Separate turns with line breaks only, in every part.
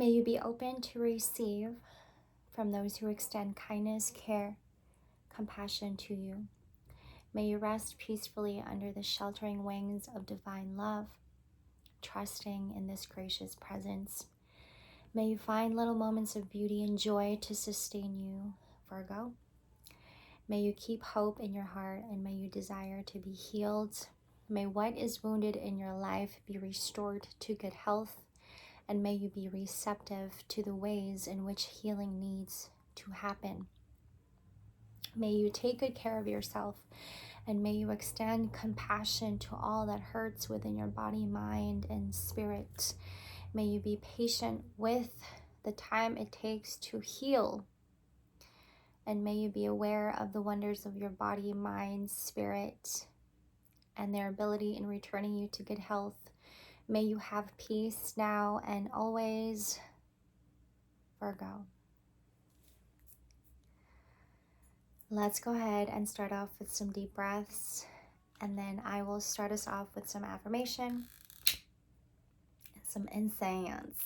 May you be open to receive from those who extend kindness, care, compassion to you. May you rest peacefully under the sheltering wings of divine love, trusting in this gracious presence. May you find little moments of beauty and joy to sustain you, Virgo. May you keep hope in your heart, and may you desire to be healed. May what is wounded in your life be restored to good health, and may you be receptive to the ways in which healing needs to happen. May you take good care of yourself, and may you extend compassion to all that hurts within your body, mind, and spirit. May you be patient with the time it takes to heal, and may you be aware of the wonders of your body, mind, spirit, and their ability in returning you to good health. May you have peace now and always, Virgo. Let's go ahead and start off with some deep breaths, and then I will start us off with some affirmation and some incense.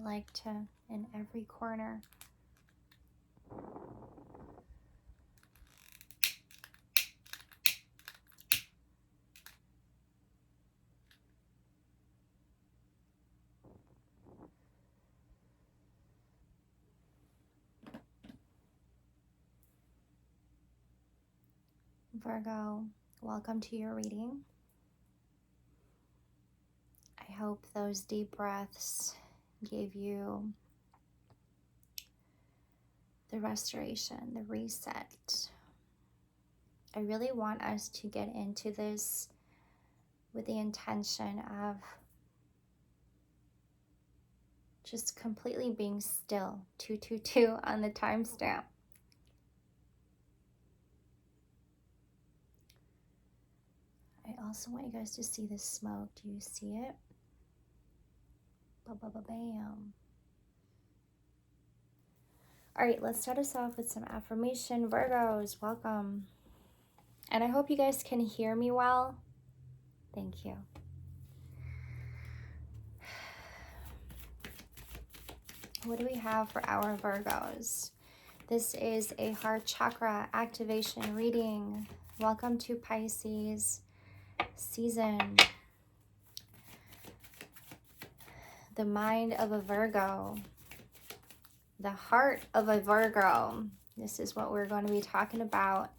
I like to, in every corner, Virgo, welcome to your reading. I hope those deep breaths gave you the restoration, the reset. I really want us to get into this with the intention of just completely being still. 222 on the timestamp. I also want you guys to see this smoke. Do you see it? Ba-ba-ba-bam. All right, let's start us off with some affirmation. Virgos, welcome. And I hope you guys can hear me well. Thank you. What do we have for our Virgos? This is a heart chakra activation reading. Welcome to Pisces season. The mind of a Virgo. The heart of a Virgo. This is what we're going to be talking about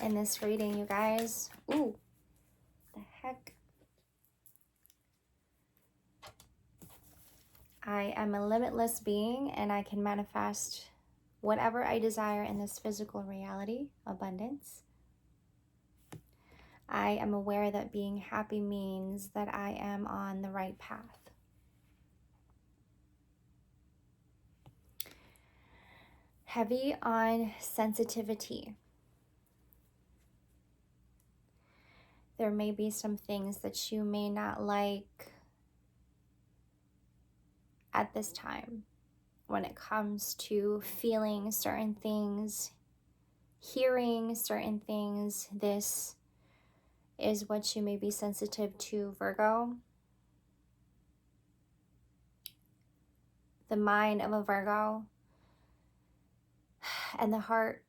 in this reading, you guys. Ooh, the heck. I am a limitless being, and I can manifest whatever I desire in this physical reality, abundance. I am aware that being happy means that I am on the right path. Heavy on sensitivity. There may be some things that you may not like at this time when it comes to feeling certain things, hearing certain things. This is what you may be sensitive to, Virgo. The mind of a Virgo and the heart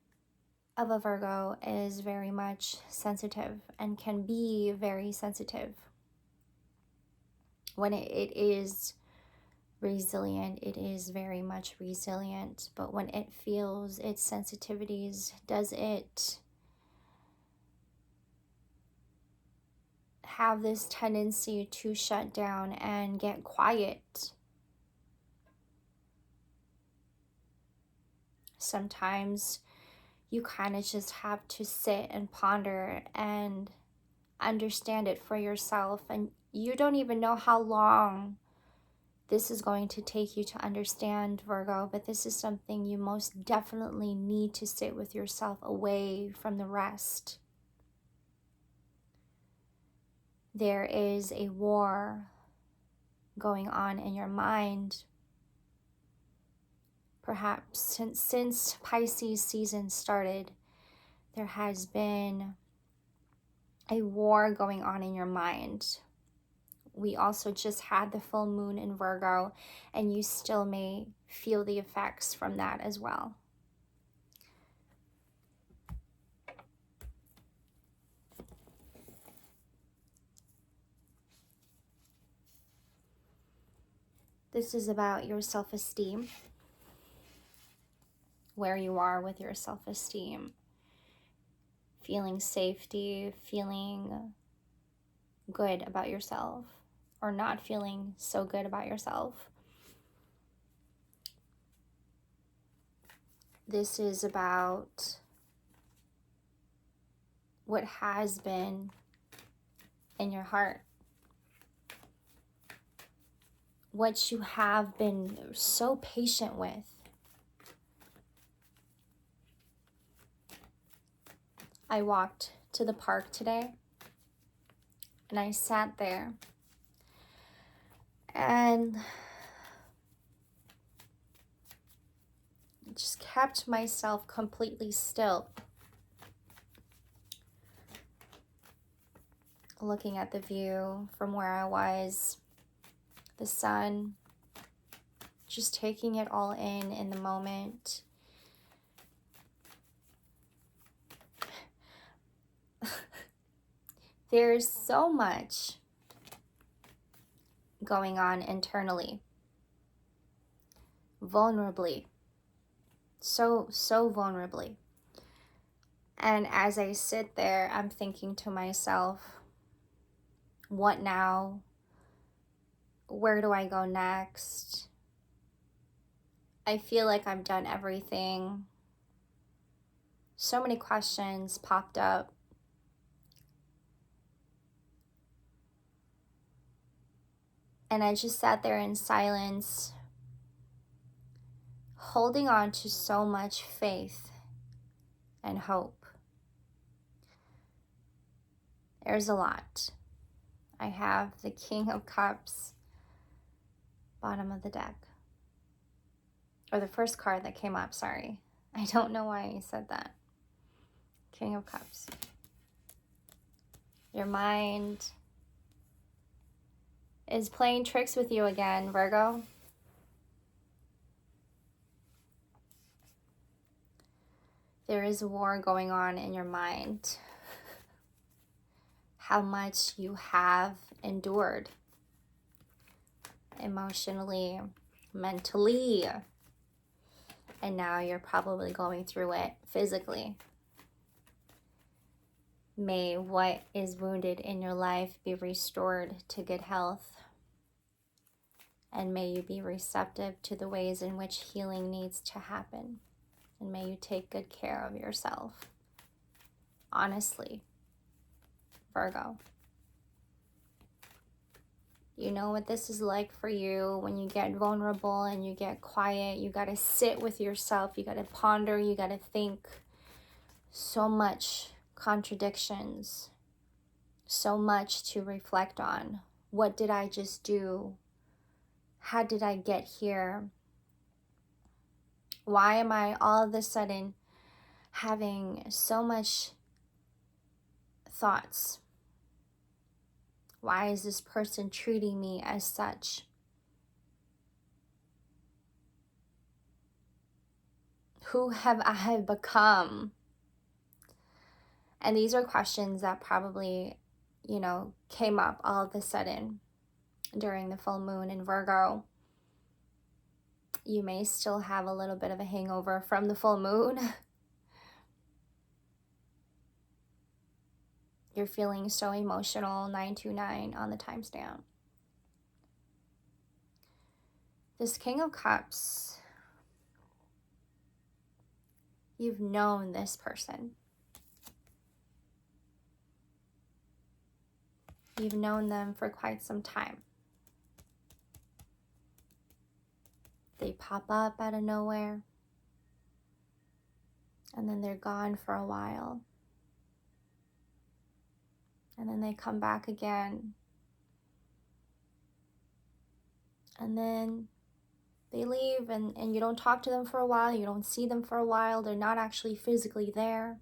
of a Virgo is very much sensitive and can be very sensitive. When it is resilient, it is very much resilient. But when it feels its sensitivities, does it have this tendency to shut down and get quiet? Sometimes you kind of just have to sit and ponder and understand it for yourself. And you don't even know how long this is going to take you to understand, Virgo, but this is something you most definitely need to sit with yourself away from the rest. There is a war going on in your mind. Perhaps since Pisces season started, there has been a war going on in your mind. We also just had the full moon in Virgo, and you still may feel the effects from that as well. This is about your self-esteem, where you are with your self-esteem, feeling safety, feeling good about yourself, or not feeling so good about yourself. This is about what has been in your heart, what you have been so patient with. I walked to the park today and I sat there and just kept myself completely still, looking at the view from where I was, the sun, just taking it all in the moment. There's so much going on internally, vulnerably, so vulnerably. And as I sit there, I'm thinking to myself, what now? Where do I go next? I feel like I've done everything. So many questions popped up. And I just sat there in silence, holding on to so much faith and hope. There's a lot. I have the King of Cups, bottom of the deck. Or the first card that came up, sorry. I don't know why I said that. King of Cups. Your mind is playing tricks with you again, Virgo. There is a war going on in your mind. How much you have endured emotionally, mentally, and now you're probably going through it physically. May what is wounded in your life be restored to good health, and may you be receptive to the ways in which healing needs to happen, and may you take good care of yourself. Honestly, Virgo. You know what this is like for you when you get vulnerable and you get quiet. You got to sit with yourself. You got to ponder. You got to think. So much contradictions. So much to reflect on. What did I just do? How did I get here? Why am I all of a sudden having so much thoughts? Why is this person treating me as such? Who have I become? And these are questions that probably, came up all of a sudden during the full moon in Virgo. You may still have a little bit of a hangover from the full moon. You're feeling so emotional, 929 on the timestamp. This King of Cups, you've known this person. You've known them for quite some time. They pop up out of nowhere, and then they're gone for a while. And then they come back again. And then they leave and you don't talk to them for a while. You don't see them for a while. They're not actually physically there.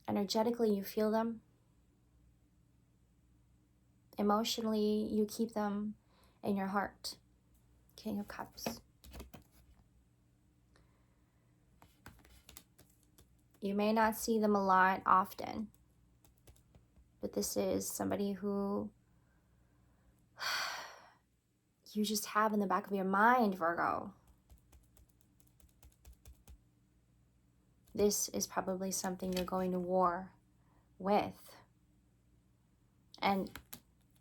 Energetically, you feel them. Emotionally, you keep them in your heart. King of Cups. You may not see them a lot often, but this is somebody who you just have in the back of your mind, Virgo. This is probably something you're going to war with. And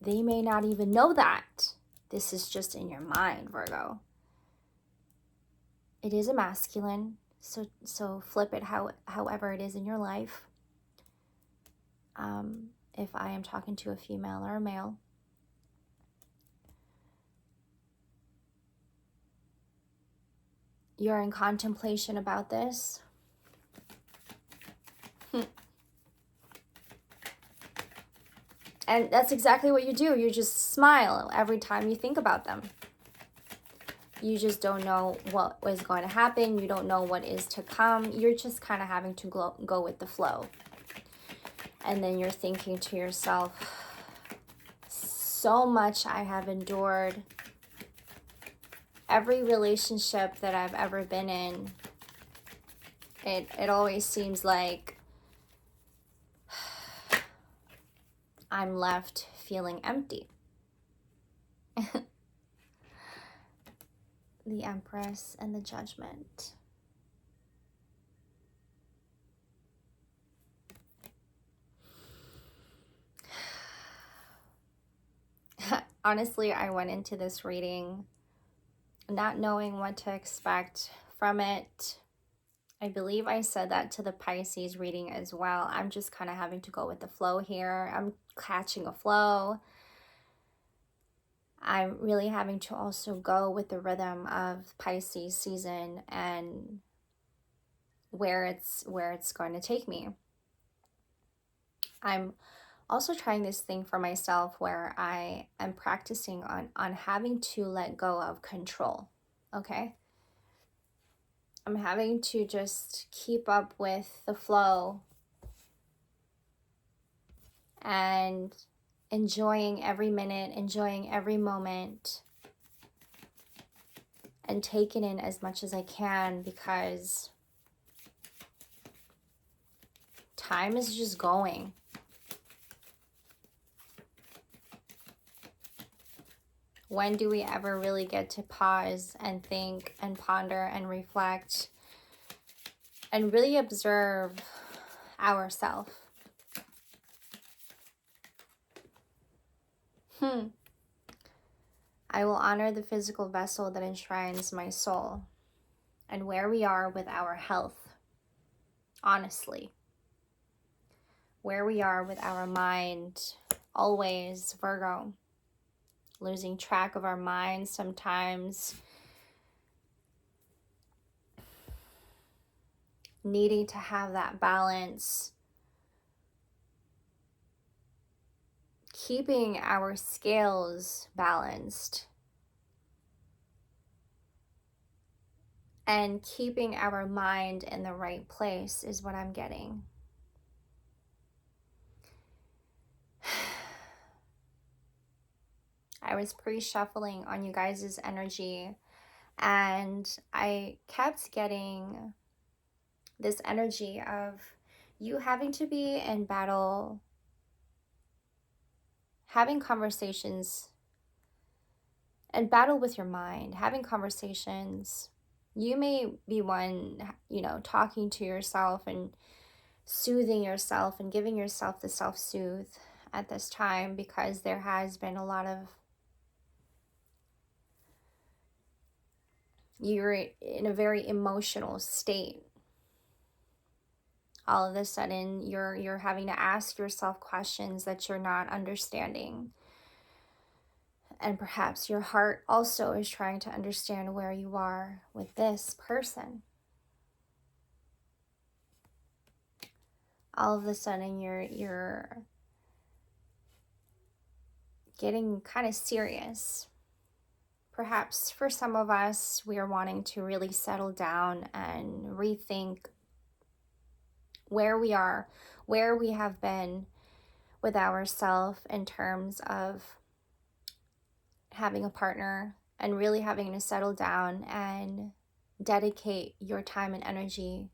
they may not even know that. This is just in your mind, Virgo. It is a masculine, so flip it however it is in your life. If I am talking to a female or a male. You're in contemplation about this. And that's exactly what you do. You just smile every time you think about them. You just don't know what is going to happen. You don't know what is to come. You're just kind of having to go with the flow. And then you're thinking to yourself, so much I have endured. Every relationship that I've ever been in, it always seems like I'm left feeling empty. The Empress and the Judgment. Honestly, I went into this reading not knowing what to expect from it. I believe I said that to the Pisces reading as well. I'm just kind of having to go with the flow here. I'm catching a flow. I'm really having to also go with the rhythm of Pisces season and where it's going to take me. I'm also trying this thing for myself where I am practicing on having to let go of control. Okay? I'm having to just keep up with the flow and enjoying every minute, enjoying every moment, and taking in as much as I can because time is just going. When do we ever really get to pause and think and ponder and reflect and really observe ourselves? I will honor the physical vessel that enshrines my soul and where we are with our health, honestly. Where we are with our mind, always, Virgo. Losing track of our minds sometimes. Needing to have that balance. Keeping our scales balanced. And keeping our mind in the right place is what I'm getting. I was pre-shuffling on you guys' energy and I kept getting this energy of you having to be in battle, having conversations and battle with your mind, having conversations. You may be one, talking to yourself and soothing yourself and giving yourself the self-soothe at this time because there has been a lot of, you're in a very emotional state. All of a sudden, you're having to ask yourself questions that you're not understanding. And perhaps your heart also is trying to understand where you are with this person. All of a sudden, you're getting kind of serious. Perhaps for some of us, we are wanting to really settle down and rethink where we are, where we have been with ourselves in terms of having a partner, and really having to settle down and dedicate your time and energy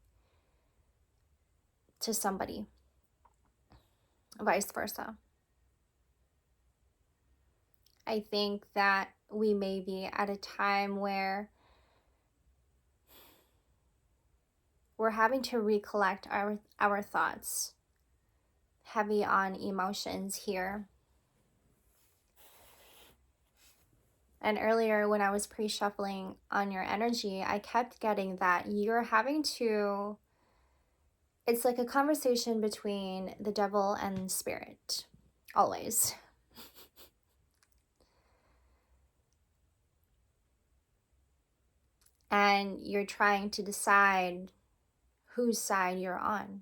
to somebody, vice versa. I think that we may be at a time where we're having to recollect our thoughts, heavy on emotions here. And earlier when I was pre-shuffling on your energy, I kept getting that you're having to, it's like a conversation between the devil and spirit, always. And you're trying to decide whose side you're on.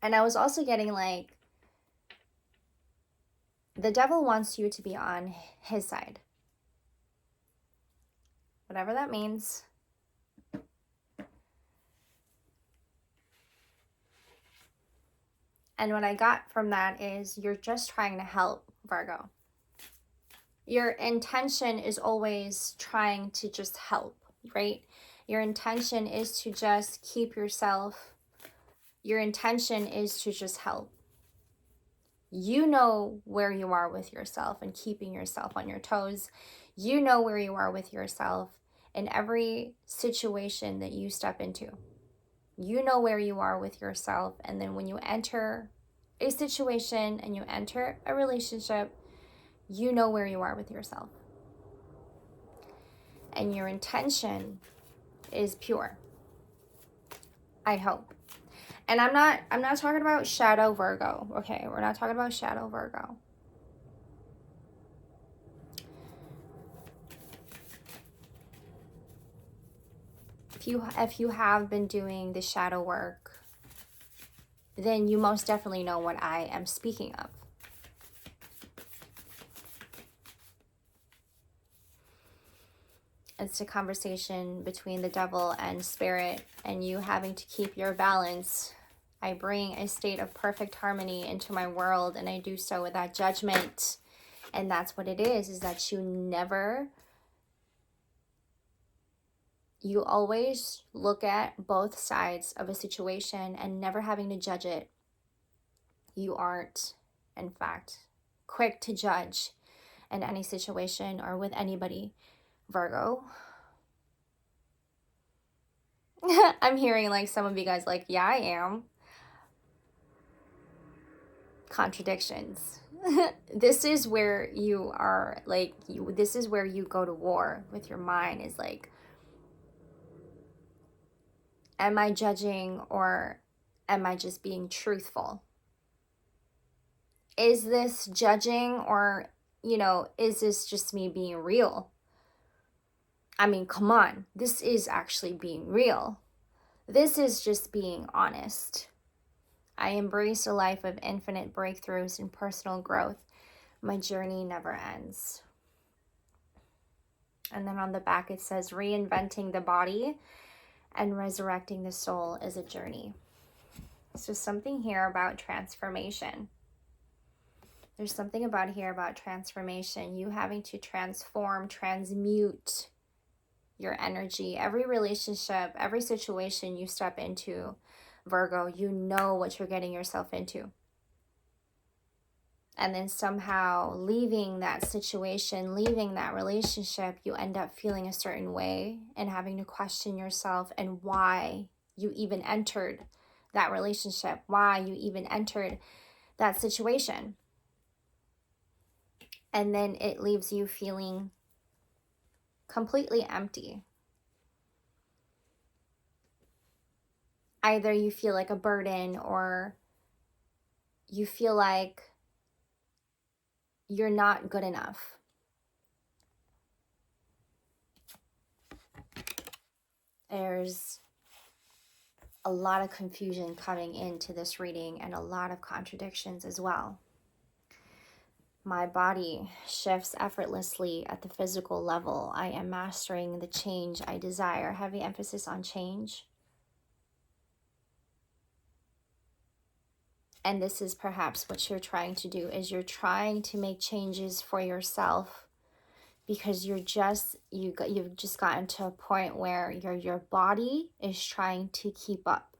And I was also getting like, the devil wants you to be on his side. Whatever that means. And what I got from that is you're just trying to help, Virgo. Your intention is always trying to just help, right? Your intention is to just keep yourself. Your intention is to just help. You know where you are with yourself and keeping yourself on your toes. You know where you are with yourself in every situation that you step into. You know where you are with yourself. And then when you enter a situation and you enter a relationship, you know where you are with yourself. And your intention is pure. I hope. And I'm not talking about shadow Virgo, okay? We're not talking about shadow Virgo. If you have been doing the shadow work, then you most definitely know what I am speaking of. It's a conversation between the devil and spirit, and you having to keep your balance. I bring a state of perfect harmony into my world, and I do so without judgment. And that's what it is that you always look at both sides of a situation and never having to judge it. You aren't, in fact, quick to judge in any situation or with anybody, Virgo. I'm hearing like some of you guys like, yeah, I am. Contradictions. This is where you are like, this is where you go to war with your mind, is like, am I judging or am I just being truthful? Is this judging or, is this just me being real? I mean, come on. This is actually being real. This is just being honest. I embrace a life of infinite breakthroughs and personal growth. My journey never ends. And then on the back it says, reinventing the body and resurrecting the soul is a journey. So something here about transformation. There's something about here about transformation. You having to transform, transmute your energy. Every relationship, every situation you step into, Virgo, you know what you're getting yourself into. And then somehow leaving that situation, leaving that relationship, you end up feeling a certain way and having to question yourself and why you even entered that relationship, why you even entered that situation. And then it leaves you feeling completely empty. Either you feel like a burden or you feel like you're not good enough. There's a lot of confusion coming into this reading and a lot of contradictions as well. My body shifts effortlessly at the physical level. I am mastering the change I desire. Heavy emphasis on change. And this is perhaps what you're trying to do, is you're trying to make changes for yourself because you've just gotten to a point where your body is trying to keep up.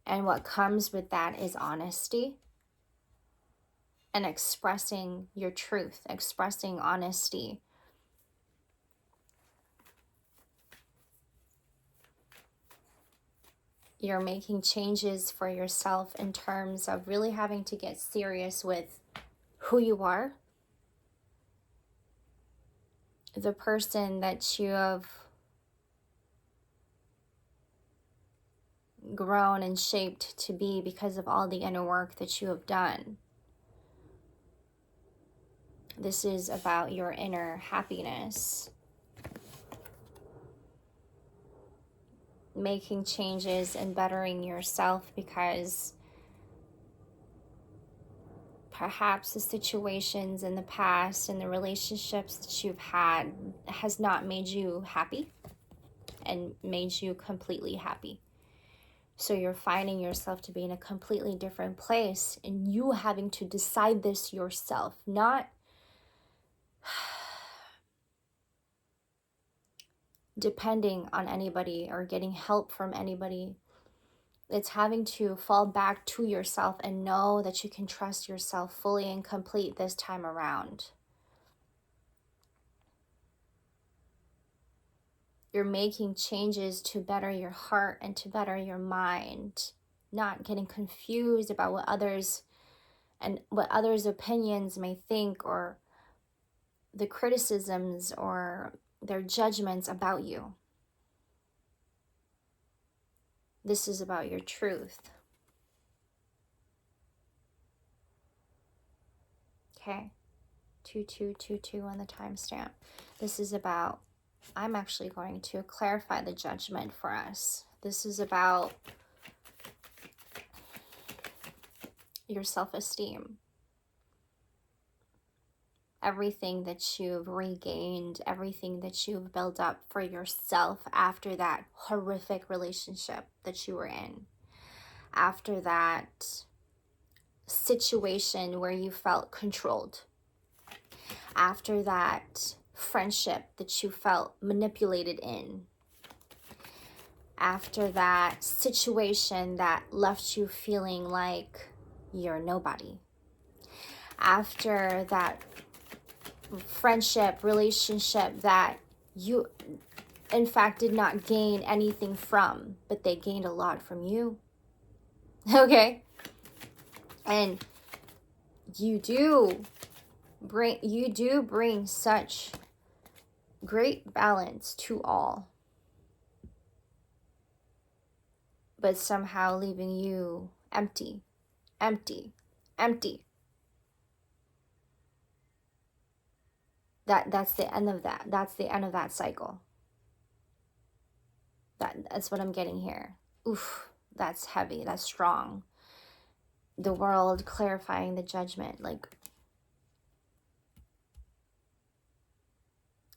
And what comes with that is honesty and expressing your truth, expressing honesty. You're making changes for yourself in terms of really having to get serious with who you are, the person that you have grown and shaped to be because of all the inner work that you have done. This is about your inner happiness. Making changes and bettering yourself because perhaps the situations in the past and the relationships that you've had has not made you happy and made you completely happy. So you're finding yourself to be in a completely different place, and you having to decide this yourself, not depending on anybody or getting help from anybody. It's having to fall back to yourself and know that you can trust yourself fully and complete this time around. You're making changes to better your heart and to better your mind, not getting confused about what others' opinions may think, or the criticisms or their judgments about you. This is about your truth. Okay, 2222 on the timestamp. This is about, I'm actually going to clarify the judgment for us. This is about your self-esteem. Everything that you've regained, everything that you've built up for yourself after that horrific relationship that you were in, after that situation where you felt controlled, after that friendship that you felt manipulated in, after that situation that left you feeling like you're nobody, after that friendship, relationship that you in fact did not gain anything from, but they gained a lot from you. Okay? And you do bring such great balance to all, but somehow leaving you empty. That's the end of that. That's the end of that cycle. That's what I'm getting here. Oof, that's heavy. That's strong. The world clarifying the judgment. Like,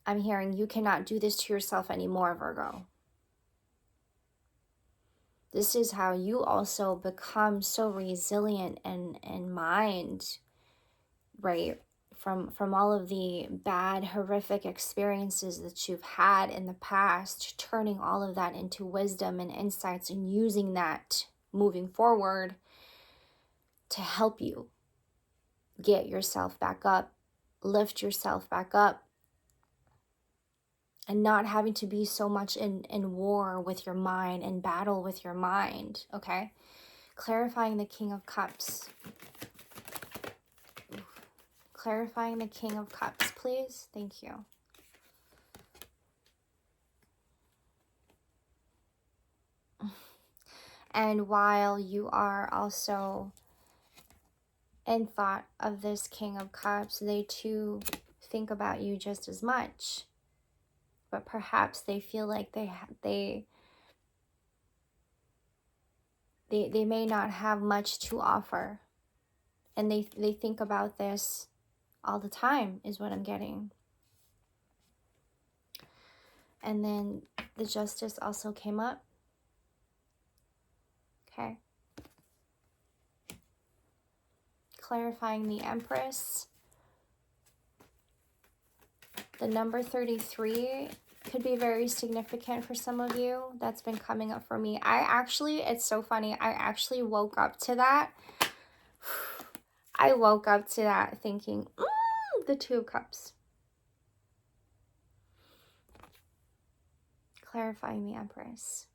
I'm hearing you cannot do this to yourself anymore, Virgo. This is how you also become so resilient in mind, right? From all of the bad, horrific experiences that you've had in the past, turning all of that into wisdom and insights and using that moving forward to help you get yourself back up, lift yourself back up, and not having to be so much in war with your mind and battle with your mind, okay? Clarifying the King of Cups. Clarifying the King of Cups, please. Thank you. And while you are also in thought of this King of Cups, they too think about you just as much. But perhaps they feel like They may not have much to offer. And they think about this all the time, is what I'm getting. And then the Justice also came up. Okay. Clarifying the Empress. The number 33 could be very significant for some of you. That's been coming up for me. It's so funny. I actually woke up to that. I woke up to that thinking, the Two of Cups. Clarifying the Empress.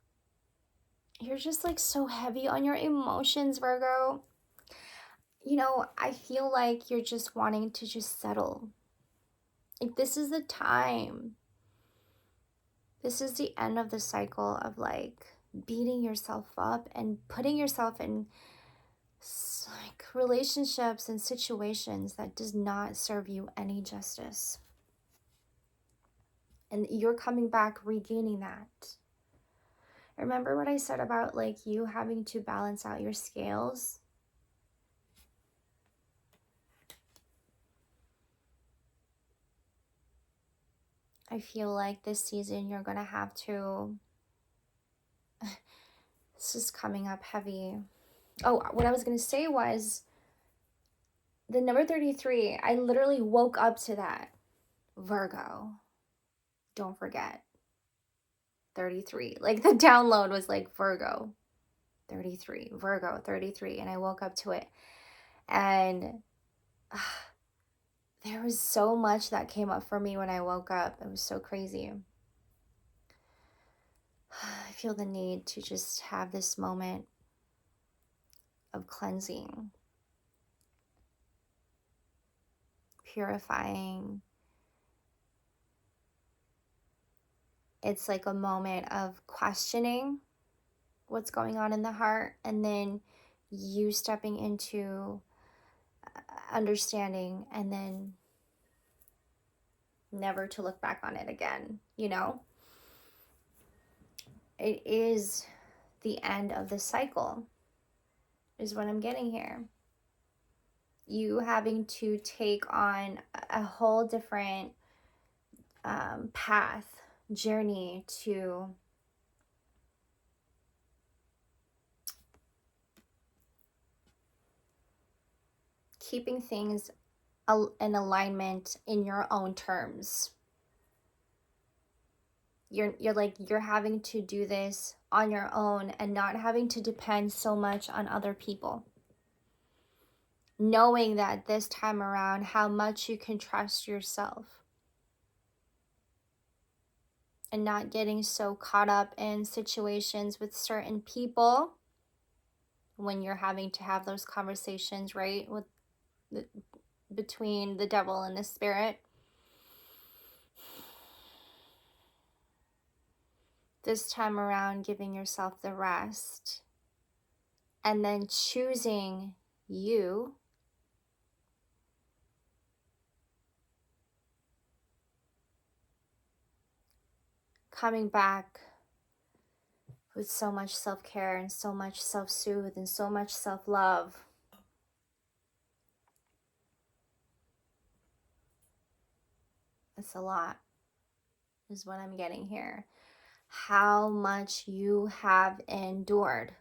You're just like so heavy on your emotions, Virgo. You know, I feel like you're just wanting to just settle. Like, this is the time. This is the end of the cycle of like beating yourself up and putting yourself in like relationships and situations that does not serve you any justice. And you're coming back regaining that. Remember what I said about like you having to balance out your scales? I feel like this season you're going to have to, this is coming up heavy. Oh, what I was going to say was the number 33, I literally woke up to that. Virgo. Don't forget. 33. Like the download was like Virgo 33, Virgo 33. And I woke up to it. And there was so much that came up for me when I woke up. It was so crazy. I feel the need to just have this moment of cleansing, purifying. It's like a moment of questioning what's going on in the heart, and then you stepping into understanding, and then never to look back on it again, you know? It is the end of the cycle, is what I'm getting here. You having to take on a whole different path, journey to keeping things in alignment in your own terms. You're having to do this on your own and not having to depend so much on other people. Knowing that this time around how much you can trust yourself. And not getting so caught up in situations with certain people when you're having to have those conversations, right? Between the devil and the spirit. This time around, giving yourself the rest and then choosing you. Coming back with so much self-care and so much self-soothe and so much self-love. It's a lot, is what I'm getting here. How much you have endured.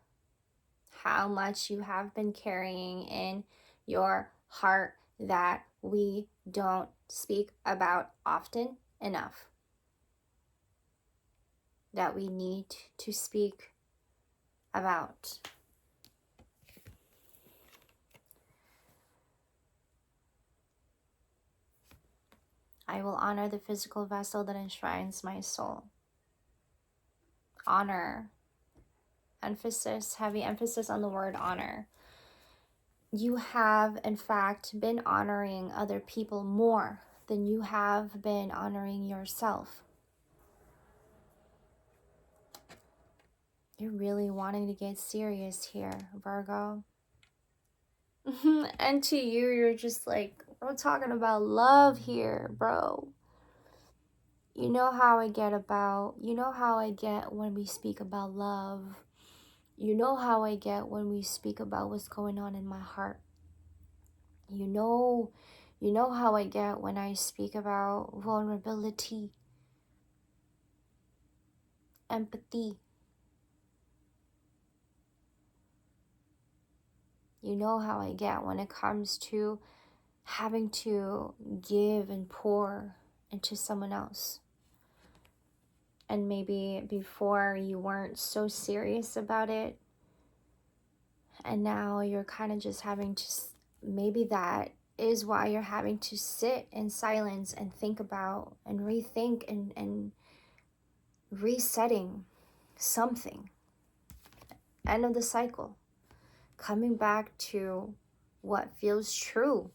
How much you have been carrying in your heart that we don't speak about often enough. That we need to speak about. I will honor the physical vessel that enshrines my soul. Honor. Emphasis, heavy emphasis on the word honor. You have, in fact, been honoring other people more than you have been honoring yourself. You're really wanting to get serious here, Virgo. And to you, you're just like, we're talking about love here, bro. You know how I get when we speak about love. You know how I get when we speak about what's going on in my heart. You know how I get when I speak about vulnerability, empathy. You know how I get when it comes to having to give and pour into someone else. And maybe before you weren't so serious about it, and now you're kind of just having to, maybe that is why you're having to sit in silence and think about and rethink and resetting something. End of the cycle. Coming back to what feels true.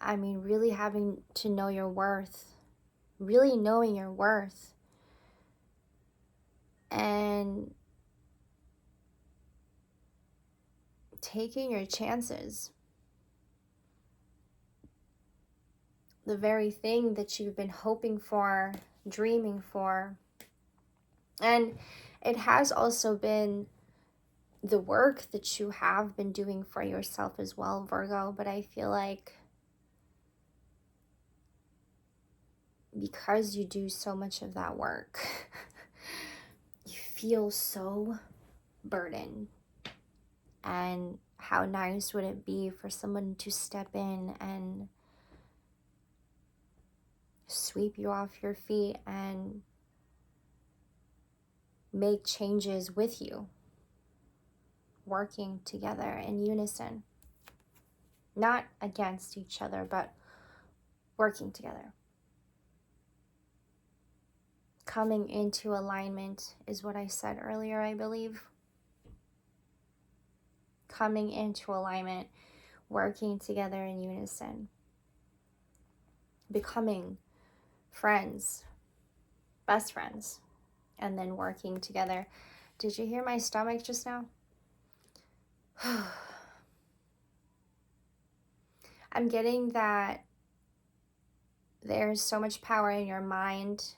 I mean, really having to know your worth. Really knowing your worth. And taking your chances. The very thing that you've been hoping for, dreaming for. And it has also been the work that you have been doing for yourself as well, Virgo. But I feel like because you do so much of that work, you feel so burdened. And how nice would it be for someone to step in and sweep you off your feet and make changes with you, working together in unison, not against each other, but working together. Coming into alignment is what I said earlier, I believe. Coming into alignment, working together in unison, becoming friends, best friends, and then working together. Did you hear my stomach just now? I'm getting that there's so much power in your mind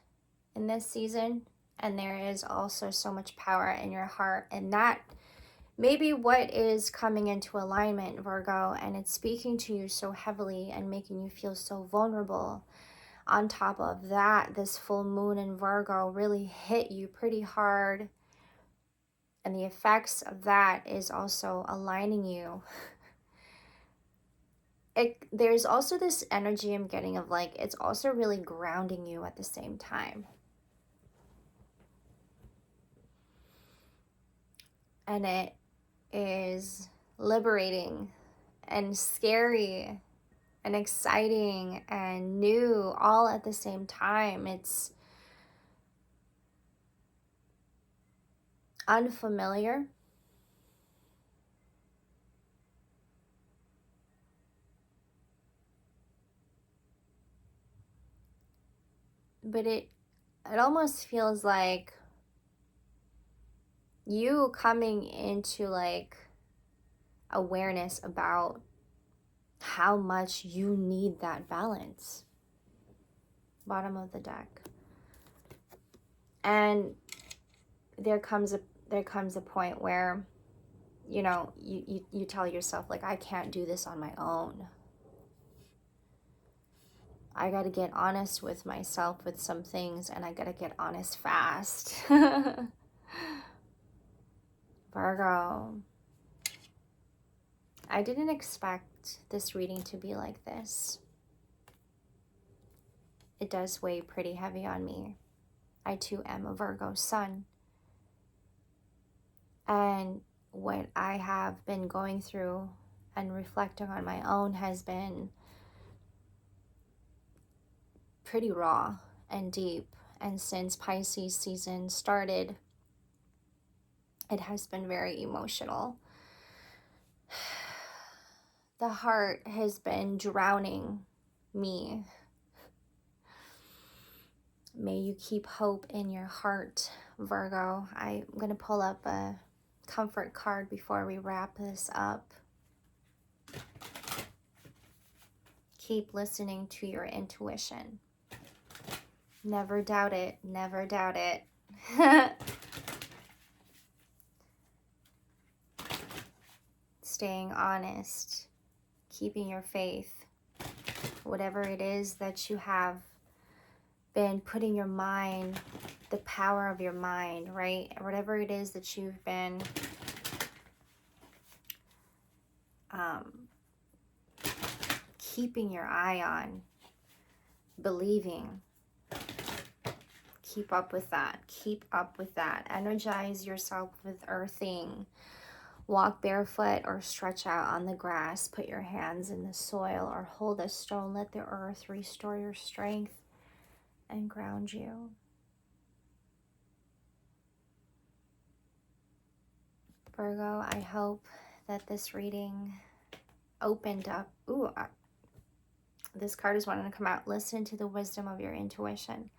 in this season, and there is also so much power in your heart, and that maybe what is coming into alignment, Virgo, and it's speaking to you so heavily and making you feel so vulnerable. On top of that, this full moon in Virgo really hit you pretty hard, and the effects of that is also aligning you. There's also this energy I'm getting of like, it's also really grounding you at the same time. And it is liberating and scary and exciting and new all at the same time. It's unfamiliar. But it almost feels like you coming into like awareness about how much you need that balance. Bottom of the deck. And there comes a point where, you know, you tell yourself, like, I can't do this on my own. I got to get honest with myself with some things, and I got to get honest fast. Virgo, I didn't expect this reading to be like this. It does weigh pretty heavy on me. I too am a Virgo sun. And what I have been going through and reflecting on my own has been pretty raw and deep. And since Pisces season started, it has been very emotional. The heart has been drowning me. May you keep hope in your heart, Virgo. I'm going to pull up a comfort card before we wrap this up. Keep listening to your intuition. Never doubt it. Never doubt it. Staying honest, keeping your faith, whatever it is that you have been putting your mind, the power of your mind, right? Whatever it is that you've been keeping your eye on, believing. Keep up with that. Keep up with that. Energize yourself with earthing. Walk barefoot or stretch out on the grass. Put your hands in the soil or hold a stone. Let the earth restore your strength and ground you. Virgo, I hope that this reading opened up. Ooh, this card is wanting to come out. Listen to the wisdom of your intuition.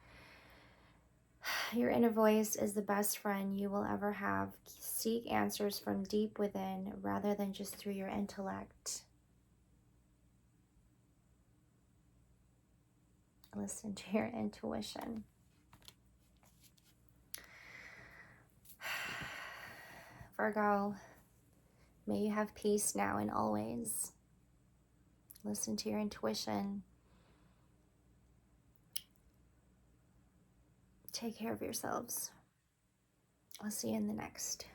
Your inner voice is the best friend you will ever have. Seek answers from deep within rather than just through your intellect. Listen to your intuition. Virgo, may you have peace now and always. Listen to your intuition. Take care of yourselves. I'll see you in the next.